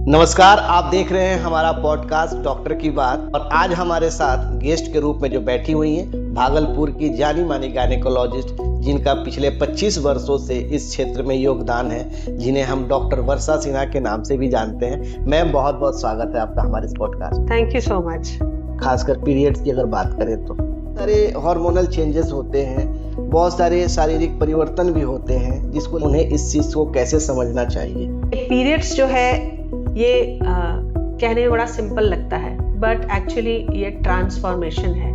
नमस्कार, आप देख रहे हैं हमारा पॉडकास्ट डॉक्टर की बात। और आज हमारे साथ गेस्ट के रूप में जो बैठी हुई हैं भागलपुर की जानी मानी गायनेकोलॉजिस्ट, जिनका पिछले 25 वर्षों से इस क्षेत्र में योगदान है, जिन्हें हम डॉक्टर वर्षा सिन्हा के नाम से भी जानते हैं। मैम, बहुत बहुत स्वागत है आपका हमारे इस podcast. Thank you so much. खासकर पीरियड्स की अगर बात करें तो सारे हार्मोनल चेंजेस होते हैं, बहुत सारे शारीरिक परिवर्तन भी होते हैं, जिसको उन्हें इस चीज को कैसे समझना चाहिए। पीरियड्स जो है ये कहने में बड़ा सिंपल लगता है, बट एक्चुअली ये ट्रांसफॉर्मेशन है।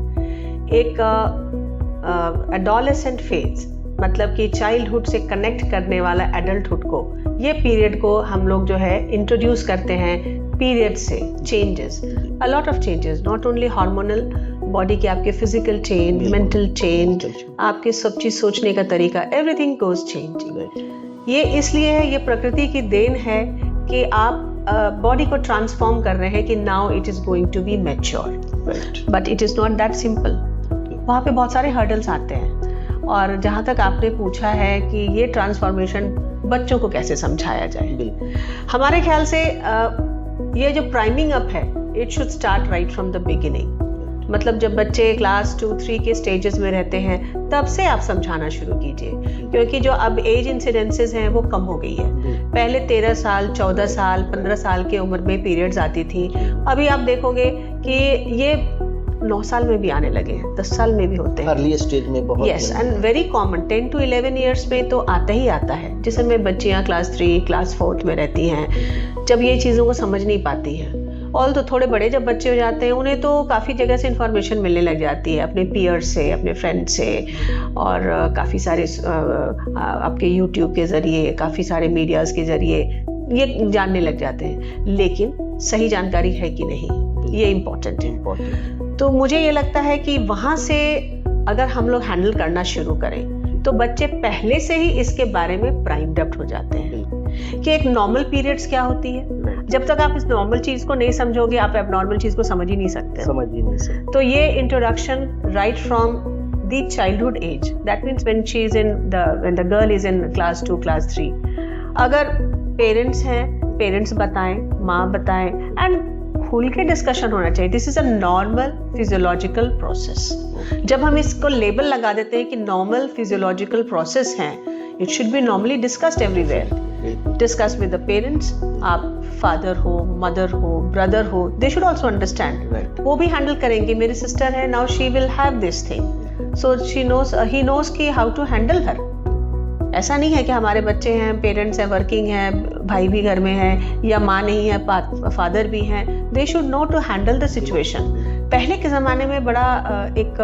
एक एडोलेसेंट फेज, मतलब कि चाइल्डहुड से कनेक्ट करने वाला एडल्टहुड को, ये पीरियड को हम लोग जो है इंट्रोड्यूस करते हैं। पीरियड से changes, a lot of changes, not only hormonal, body के आपके फिजिकल चेंज, मेंटल चेंज, आपके सब चीज सोचने का तरीका, एवरीथिंग गोज चेंज। ये इसलिए है, ये प्रकृति की देन है कि आप बॉडी को ट्रांसफॉर्म कर रहे हैं कि now it is going to be mature, but it is not that simple. वहाँ पे बहुत सारे हर्डल्स आते हैं। और जहाँ तक आपने पूछा है कि ये ट्रांसफॉर्मेशन बच्चों को कैसे समझाया जाए, हमारे ख्याल से ये जो प्राइमिंग अप है, it should start right from the beginning. मतलब जब बच्चे क्लास 2-3 के स्टेजेस में रहते हैं, तब से आप समझाना शुरू कीजिए, क्योंकि जो अब एज इंसिडेंसेस हैं वो कम हो गई है। पहले 13 साल, 14 साल, 15 साल की उम्र में पीरियड्स आती थी। अभी आप देखोगे कि ये 9 साल में भी आने लगे हैं, 10 साल में भी होते हैं, अर्ली स्टेज में बहुत। Yes, and very common, 10 to 11 years में तो आता ही आता है, जिसमें बच्चियां क्लास 3, क्लास 4 में रहती हैं, जब ये चीज़ों को समझ नहीं पाती हैं। और तो थोड़े बड़े जब बच्चे हो जाते हैं, उन्हें तो काफ़ी जगह से इंफॉर्मेशन मिलने लग जाती है, अपने पीयर्स से, अपने फ्रेंड से, और काफ़ी सारे आपके यूट्यूब के ज़रिए, काफ़ी सारे मीडियाज़ के ज़रिए ये जानने लग जाते हैं। लेकिन सही जानकारी है कि नहीं, ये इम्पोर्टेंट है। तो मुझे ये लगता है कि वहाँ से अगर हम लोग हैंडल करना शुरू करें, तो बच्चे पहले से ही इसके बारे में प्राइम्ड अप हो जाते हैं कि एक नॉर्मल पीरियड्स क्या होती है। जब तक आप इस नॉर्मल चीज को नहीं समझोगे, आप एबनॉर्मल चीज को समझ ही नहीं सकते। तो ये introduction right from the childhood age, that means when the girl is in class 2, class 3, अगर पेरेंट्स हैं, पेरेंट्स बताएं, माँ बताएं, एंड खुल के डिस्कशन होना चाहिए। This is a normal physiological process. जब हम इसको लेबल लगा देते हैं कि नॉर्मल फिजियोलॉजिकल प्रोसेस है, it should be normally discussed everywhere. Discuss with the parents, आप फादर हो, मदर हो, ब्रदर हो, दे शुड ऑल्सो अंडरस्टैंड। वो भी हैंडल करेंगे, मेरी सिस्टर है, now she will have this thing, so she knows, he knows कि हाउ टू हैंडल हर। ऐसा नहीं है कि हमारे बच्चे हैं, पेरेंट्स हैं, वर्किंग हैं, भाई भी घर में है, या माँ नहीं है, फादर भी हैं, they should know to handle the situation. पहले के ज़माने में बड़ा एक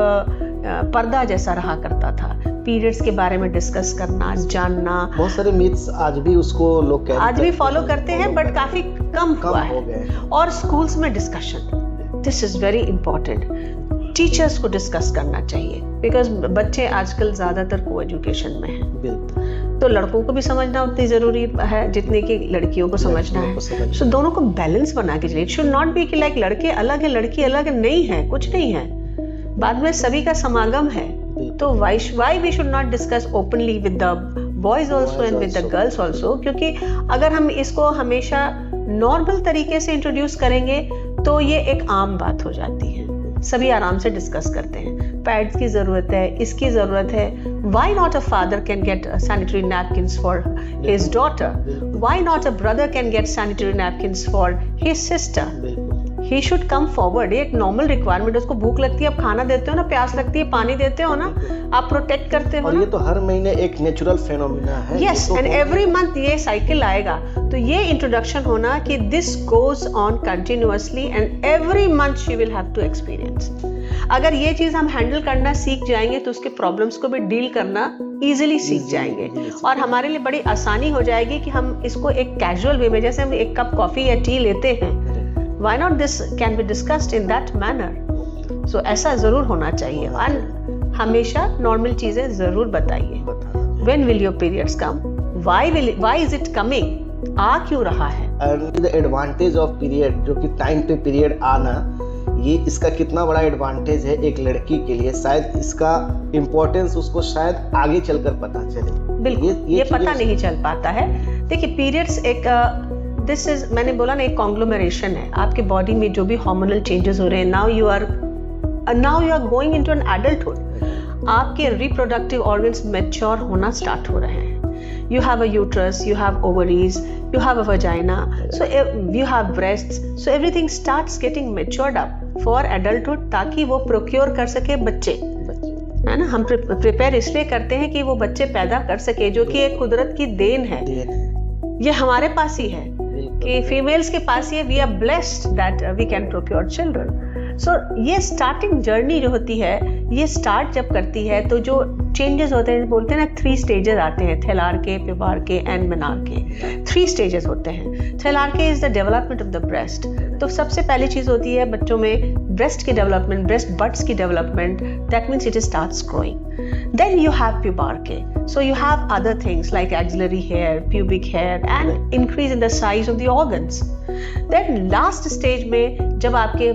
पर्दा जैसा रहा करता था, पीरियड्स के बारे में डिस्कस करना, जानना। बहुत सारे मिथ्स आज भी उसको लोग आज भी फॉलो करते हैं, बट काफ़ी कम हुआ है। और स्कूल्स में discussion, this is very important. Teachers को डिस्कस करना चाहिए, बिकॉज बच्चे आजकल ज़्यादातर को एजुकेशन में हैं, तो लड़कों को भी समझना उतनी ज़रूरी है जितने कि लड़कियों को समझना है। सो दोनों को बैलेंस बना के चलिए। इट शुड नॉट बी कि लाइक लड़के अलग है, लड़की अलग नहीं है, कुछ नहीं है, बाद में सभी का समागम है। तो why we should not discuss openly with the boys also and with the girls also, क्योंकि अगर हम इसको हमेशा नॉर्मल तरीके से इंट्रोड्यूस करेंगे तो ये एक आम बात हो जाती है, सभी आराम से डिस्कस करते हैं। पैड्स की जरूरत है, इसकी जरूरत है, why not a father can get sanitary napkins for his daughter, why not a brother can get sanitary napkins for his sister, he should come forward। ये एक नॉर्मल रिक्वायरमेंट, उसको भूख लगती है, आप खाना देते हो ना, प्यास लगती है, पानी देते हो ना, आप प्रोटेक्ट करते हो और ना। ये तो हर महीने एक नेचुरल फेनोमेना है। यस, एंड एवरी मंथ ये साइकिल आएगा। तो ये इंट्रोडक्शन होना कि this goes on continuously and every month she will have to experience. अगर ये चीज हम हैंडल करना सीख जाएंगे, तो उसके प्रॉब्लम्स को भी डील करना इजीली सीख जाएंगे, और हमारे लिए बड़ी आसानी हो जाएगी कि हम इसको एक कैजुअल वे में, जैसे हम एक कप कॉफी या टी लेते हैं, why not this can be discussed in that manner। so ऐसा जरूर होना चाहिए। और हमेशा नॉर्मल चीजें जरूर बताइए। when will your periods come, why is it coming, आ क्यों रहा है। and the advantage of period, जो कि टाइम पे पीरियड आना, ये इसका कितना बड़ा एडवांटेज है एक लड़की के लिए, शायद इसका इम्पोर्टेंस उसको शायद आगे चलकर पता चले। बिल्कुल ये पता नहीं चल पाता है। देखिए, पीरियड्स एक दिस इज, मैंने बोला ना, एक कॉन्ग्लोमरेशन है आपके बॉडी में जो भी हार्मोनल चेंजेस हो रहे हैं. Now you are going into an adulthood. आपके रिप्रोडक्टिव ऑर्गन्स मैच्योर होना स्टार्ट हो रहे हैं. You have a uterus, you have ovaries, you have a vagina, so you have breasts, so everything starts getting matured up for adulthood, ताकि वो procure कर सके बच्चे, है ना. हम प्रिपेयर इसलिए करते हैं कि वो बच्चे पैदा कर सके, जो कि एक कुदरत की देन है. ये हमारे पास ही है कि फीमेल्स के पास ही है. We are blessed that we can procure children. So ये स्टार्टिंग जर्नी जो होती है, ये स्टार्ट जब करती है तो जो चेंजेस होते हैं, बोलते हैं ना 3 स्टेजेस आते हैं, थेलार्के, प्यूबार्के एंड मेनार्के. 3 स्टेजेस होते हैं. Thelarche is the development of the breast. तो सबसे पहली चीज होती है बच्चों में ब्रेस्ट की डेवलपमेंट, ब्रेस्ट बड्स की development. That means it starts growing. Then you have pubarche. So you have other things like axillary hair, pubic hair and increase in the size of the organs. Then last stage में जब आपके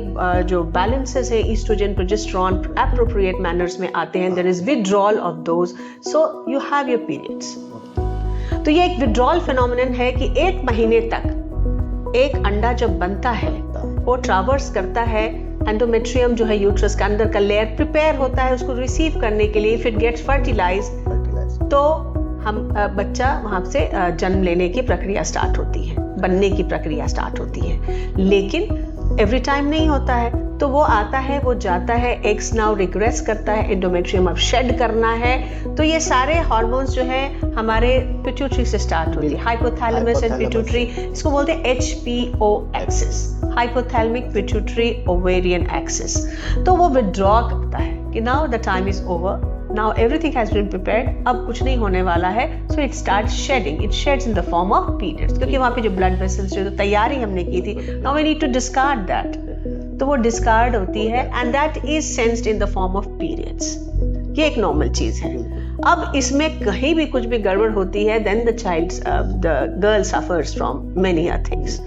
जो balances है estrogen, progesterone appropriate manners में आते हैं, there is withdrawal of those. So you have your periods. तो ये एक withdrawal phenomenon है कि 1 महीने तक एक अंडा जब बनता है वो ट्रावर्स करता है एंडोमेट्रियम जो है यूट्रस का अंदर का लेयर प्रिपेयर होता है उसको रिसीव करने के लिए. इफ इट गेट्स फर्टिलाइज्ड तो हम बच्चा वहां से जन्म लेने की प्रक्रिया स्टार्ट होती है, बनने की प्रक्रिया स्टार्ट होती है. लेकिन एवरी टाइम नहीं होता है. तो वो आता है, वो जाता है, एग्स नाउ रिग्रेस करता है, एंडोमेट्रियम अब शेड करना है. तो ये सारे हार्मोन्स जो है हमारे पिट्यूटरी से स्टार्ट होती है. हाइपोथैलेमस एंड पिट्यूटरी, इसको बोलते हैं HPO axis, hypothalamic pituitary ovarian axis. तो वो विड्रॉ करता है कि now the time is over, now everything has been prepared, अब कुछ नहीं होने वाला है. So it start shedding, it sheds in the form of periods, क्योंकि वहाँ पे जो ब्लड वेसल्स जो तैयारी हमने की थी, now we need to discard that. तो वो डिस्कार्ड होती है and that is sensed in the form of periods. ये एक नॉर्मल चीज है. अब इसमें कहीं भी कुछ भी गड़बड़ होती है, then the girl suffers from many other things.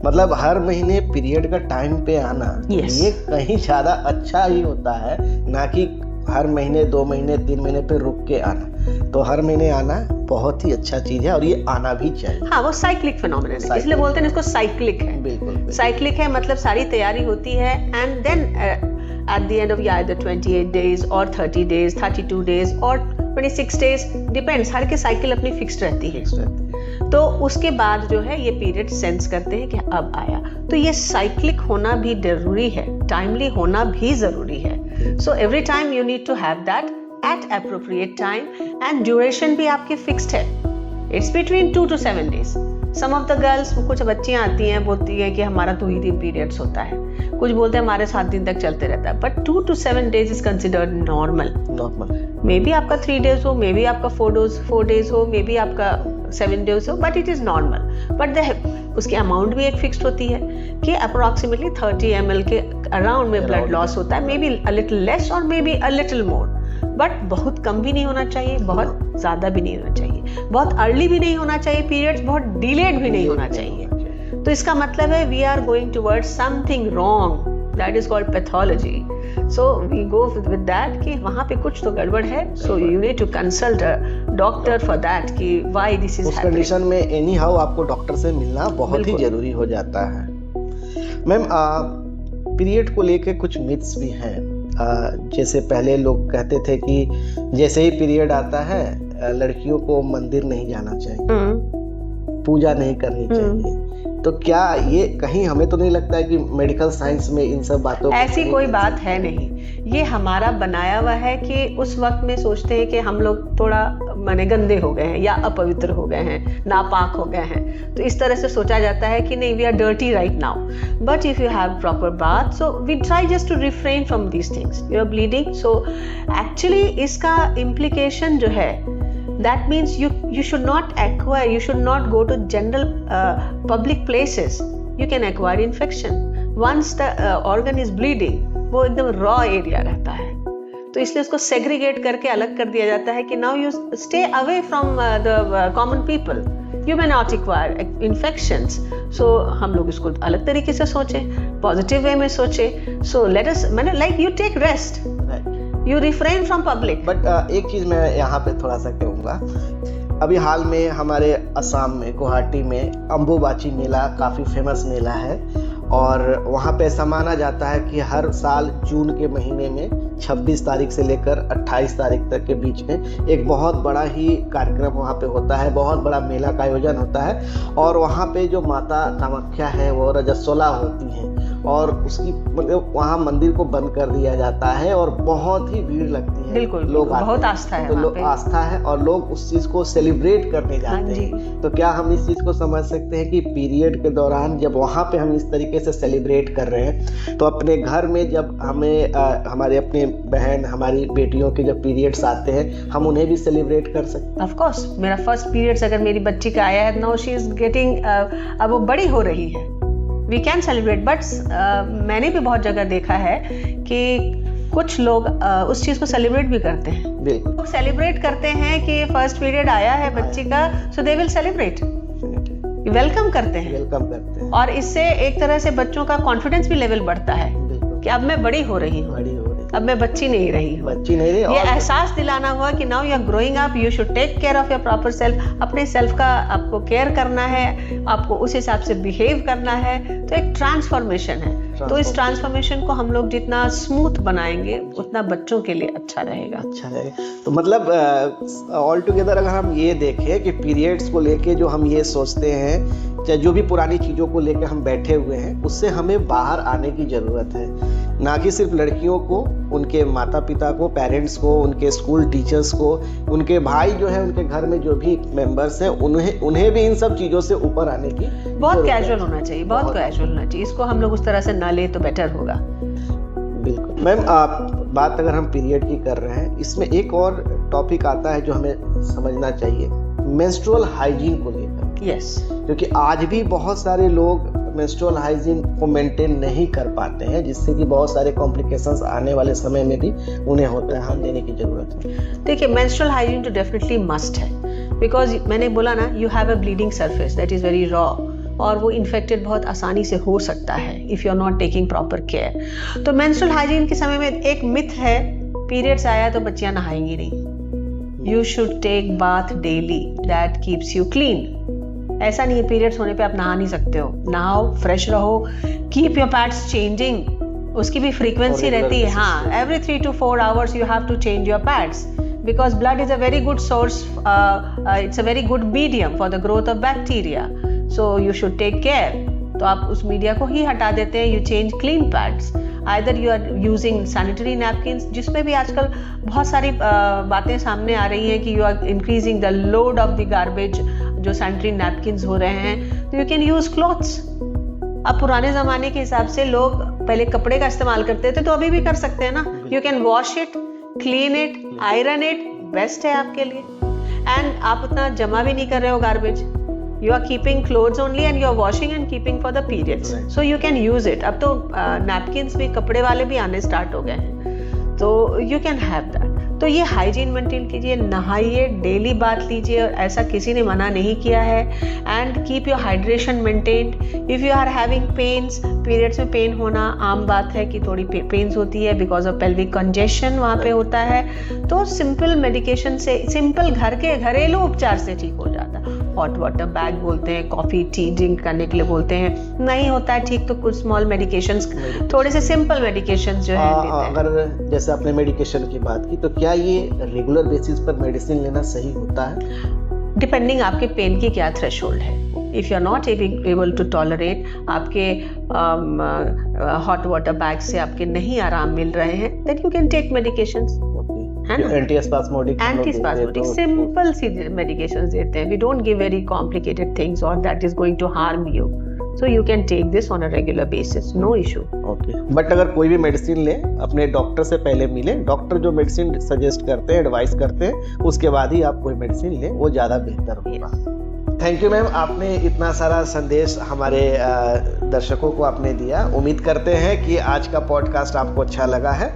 मतलब हर महीने पीरियड का टाइम पे आना, ये कहीं ज्यादा अच्छा ही होता है, ना कि हर महीने 2 महीने 3 महीने पे रुक के आना. तो हर महीने आना बहुत ही अच्छा चीज है और ये आना भी चाहिए. हाँ, वो साइक्लिक फिनोमेनन है, इसलिए बोलते हैं इसको साइक्लिक है. बिल्कुल साइक्लिक है, मतलब सारी तैयारी होती है and then at the end of either 28 days or 30 days, 32 days or 26 days, depends. हर के साइकिल अपनी फिक्स्ड रहती है. तो उसके बाद जो है ये पीरियड सेंस करते हैं कि अब आया. तो ये साइक्लिक होना भी जरूरी है, टाइमली होना भी जरूरी है. So every time you need to have that at appropriate time and duration भी आपकी फिक्स्ड है. It's between 2 to 7 days. Some of the girls, कुछ बच्चियां आती हैं बोलती हैं कि हमारा 2 ही दिन पीरियड्स होता है, कुछ बोलते हैं हमारे 7 दिन तक चलते रहता है. But 2 to 7 days is considered normal. May be आपका 3 days हो, मे बी आपका 4 days हो, मे बी आपका 7 days हो, but it is normal. But उसकी अमाउंट भी एक फिक्स्ड होती है कि अप्रोक्सीमेटली 30 ml के अराउंड में ब्लड लॉस होता है. May be a little less और may be a little more, but बहुत कम भी नहीं होना चाहिए, बहुत ज्यादा भी नहीं होना चाहिए, बहुत अर्ली भी नहीं होना चाहिए पीरियड्स, बहुत डिलेड भी नहीं होना चाहिए. तो इसका मतलब है we are going towards something wrong, that is called pathology. So we go with that कि वहाँ पे कुछ तो गड़बड़ है. So you need to consult a doctor for that कि व्हाई दिस इज हैपनिंग. उस कंडीशन में एनी हाउ आपको डॉक्टर से मिलना बहुत ही जरूरी हो जाता है. मैम, पीरियड को लेके कुछ मिथ्स भी हैं. जैसे पहले लोग कहते थे कि जैसे ही पीरियड आता है लड़कियों को मंदिर नहीं जाना चाहिए, पूजा नहीं करनी चाहिए. तो क्या ये कहीं, हमें तो नहीं लगता है कि मेडिकल साइंस में इन सब बातों ऐसी कोई बात है नहीं. ये हमारा बनाया हुआ है कि उस वक्त में सोचते हैं कि हम लोग थोड़ा माने गंदे हो गए हैं या अपवित्र हो गए हैं, नापाक हो गए हैं. तो इस तरह से सोचा जाता है कि नहीं, we are dirty right now. But if you have proper bath, so we try just to refrain from these things. You are bleeding, so actually इसका इम्प्लीकेशन जो है, that means you should not acquire, you should not go to general public places. You can acquire infection once the organ is bleeding. वो एकदम raw area रहता है, तो इसलिए उसको segregate करके अलग कर दिया जाता है कि now you stay away from the common people. You may not acquire infections. So हम लोग इसको अलग तरीके से सोचें, positive way में सोचें. So let us, मैंने like you take rest. You refrain from public. But एक चीज मैं यहाँ पे थोड़ा सा कहूँगा अभी हाल में हमारे असम में गुवाहाटी में अम्बुबाची मेला काफ़ी फेमस मेला है और वहाँ पे ऐसा माना जाता है कि हर साल जून के महीने में 26 तारीख से लेकर 28 तारीख तक के बीच में एक बहुत बड़ा ही कार्यक्रम वहाँ पे होता है, बहुत बड़ा मेला का आयोजन होता है और वहाँ पे जो माता कामाख्या है वो रजस्वला होती हैं और उसकी मतलब वहाँ मंदिर को बंद कर दिया जाता है और बहुत ही भीड़ लगती है। बिल्कुल, लोग बहुत आस्था है, तो लोग आस्था है और लोग उस चीज़ को सेलिब्रेट करने जाते हैं। तो क्या हम इस चीज़ को समझ सकते हैं कि पीरियड के दौरान जब वहाँ पे हम इस तरीके से सेलिब्रेट कर रहे हैं तो अपने घर में जब हमें हमारे अपने बहन हमारी बेटियों के जब पीरियड्स आते हैं हम उन्हें भी सेलिब्रेट कर सकते हैं? ऑफ कोर्स, मेरा फर्स्ट पीरियड्स अगर मेरी बच्ची का आया है, नाउ शी इज गेटिंग, अब वो बड़ी हो रही है, वी कैन सेलिब्रेट। बट मैंने भी बहुत जगह देखा है कि कुछ लोग उस चीज़ को सेलिब्रेट भी करते हैं। बिल्कुल सेलिब्रेट करते हैं कि फर्स्ट पीरियड आया है बच्ची का, सो दे विल सेलिब्रेट, वेलकम करते हैं और इससे एक तरह से बच्चों का कॉन्फिडेंस भी लेवल बढ़ता है कि अब मैं बड़ी हो रही हूँ, अब मैं बच्ची नहीं रही हूँ। ये एहसास दिलाना हुआ कि now you are growing up, you should take care of your proper self. अपने सेल्फ का आपको केयर करना है, आपको उस हिसाब से बिहेव करना है, तो एक ट्रांसफॉर्मेशन है। तो इस ट्रांसफॉर्मेशन को हम लोग जितना स्मूथ बनाएंगे उतना बच्चों के लिए अच्छा रहेगा। तो मतलब ऑल टुगेदर अगर हम ये देखें कि पीरियड्स को लेके जो हम ये सोचते हैं, चाहे जो भी पुरानी चीज़ों को लेकर हम बैठे हुए हैं, उससे हमें बाहर आने की ज़रूरत है। ना कि सिर्फ लड़कियों को, उनके माता पिता को, पेरेंट्स को, उनके स्कूल टीचर्स को, उनके भाई जो है, उनके घर में जो भी मेंबर्स हैं, उन्हें भी इन सब चीज़ों से ऊपर आने की बहुत कैजुअल होना चाहिए, बहुत कैजुअल होना चाहिए। इसको हम लोग उस तरह से ना ले तो बेटर होगा। बिल्कुल मैम, बात अगर हम पीरियड की कर रहे हैं, इसमें एक और टॉपिक आता है जो हमें समझना चाहिए, मेंस्ट्रुअल हाइजीन को लेकर। यस, क्योंकि आज भी बहुत सारे लोग मेंस्ट्रुअल हाइजीन को मेंटेन नहीं कर पाते हैं, जिससे कि बहुत सारे कॉम्प्लिकेशंस आने वाले समय में भी उन्हें होता है, ध्यान देने की जरूरत है। देखिए, मेंस्ट्रुअल हाइजीन तो डेफिनेटली मस्ट है, बिकॉज मैंने बोला ना, you have a bleeding surface that is very raw और वो इन्फेक्टेड बहुत आसानी से हो सकता है if you are not taking proper care. तो मेंस्ट्रुअल हाइजीन के समय में एक मिथ है, पीरियड्स आया तो बच्चियां नहाएंगी नहीं। You should take bath daily, that keeps you clean. ऐसा नहीं है पीरियड्स होने पे आप नहा नहीं सकते हो, नहाओ, फ्रेश रहो, कीप योर पैड्स चेंजिंग, उसकी भी फ्रीक्वेंसी रहती है। हाँ, every 3 to 4 hours you have to change your pads because blood is a very good source, it's a very good medium for the growth of bacteria, so you should take care। तो आप उस media को ही हटा देते हैं, you change clean pads, either you are using sanitary napkins, जिसमें भी आजकल बहुत सारी बातें सामने आ रही हैं कि you are increasing the load of the garbage, जो सैनिटरी नैपकिन्स हो रहे हैं, तो यू कैन यूज क्लॉथ्स। अब पुराने ज़माने के हिसाब से लोग पहले कपड़े का इस्तेमाल करते थे, तो अभी भी कर सकते हैं ना। You can wash it, clean it, iron it, best है आपके लिए। एंड आप उतना जमा भी नहीं कर रहे हो garbage, you are keeping clothes only and you are washing and keeping for the periods, so you can use it. अब तो नैपकिन्स भी कपड़े वाले भी आने स्टार्ट हो गए हैं, तो यू कैन हैव दैट। तो ये हाइजीन मेंटेन कीजिए, नहाइए, डेली बात लीजिए, और ऐसा किसी ने मना नहीं किया है। And keep your hydration maintained. If you are having pains, periods में पेन होना आम बात है कि थोड़ी पेन्स होती है बिकॉज ऑफ पेल्विक कंजेशन वहाँ पे होता है, तो सिंपल मेडिकेशन से, सिंपल घर के घरेलू उपचार से ठीक हो जाता है। हॉट वाटर बैग बोलते हैं, कॉफ़ी टी ड्रिंक करने के लिए बोलते हैं, नहीं होता है ठीक तो कुछ स्मॉल मेडिकेशंस, थोड़े से सिंपल मेडिकेशंस जो है। अगर जैसे आपने मेडिकेशन की बात की, तो क्या ये रेगुलर बेसिस पर मेडिसिन लेना सही होता है? डिपेंडिंग आपके पेन की क्या थ्रेशोल्ड है। If you are not able to tolerate, आपके हॉट वाटर बैग से आपके नहीं आराम मिल रहे हैं, then you can take medications, है ना। एंटीस्पास्मोडिक सिंपल सी मेडिकेशंस देते हैं। We don't give very complicated things और that is going to harm you, so you can take this on a regular basis, no issue। Okay, but अगर कोई भी medicine ले, अपने डॉक्टर से पहले मिले, डॉक्टर जो मेडिसिन सजेस्ट करते हैं, एडवाइस करते हैं, उसके बाद ही आप कोई मेडिसिन लें, वो ज़्यादा बेहतर होगा। थैंक यू मैम, आपने इतना सारा संदेश हमारे दर्शकों को आपने दिया। उम्मीद करते हैं कि आज का पॉडकास्ट आपको अच्छा लगा है।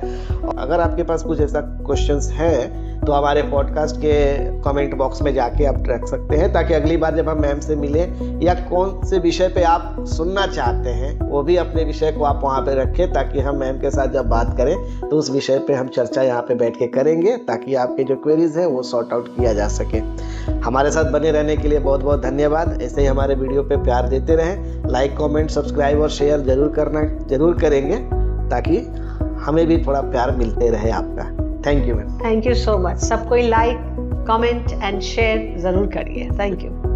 अगर आपके पास कुछ ऐसा क्वेश्चंस है तो हमारे पॉडकास्ट के कमेंट बॉक्स में जाके आप रख सकते हैं, ताकि अगली बार जब हम मैम से मिलें या कौन से विषय पे आप सुनना चाहते हैं वो भी अपने विषय को आप वहाँ पे रखें, ताकि हम मैम के साथ जब बात करें तो उस विषय पे हम चर्चा यहाँ पे बैठ के करेंगे, ताकि आपके जो क्वेरीज हैं वो सॉर्ट आउट किया जा सके। हमारे साथ बने रहने के लिए बहुत बहुत धन्यवाद। ऐसे ही हमारे वीडियो पे प्यार देते रहें। लाइक, कमेंट, सब्सक्राइब और शेयर जरूर करेंगे, ताकि हमें भी थोड़ा प्यार मिलते रहे आपका। Thank you ma'am. Thank you so much. सब कोई लाइक, कमेंट एंड शेयर ज़रूर करिए। Thank you.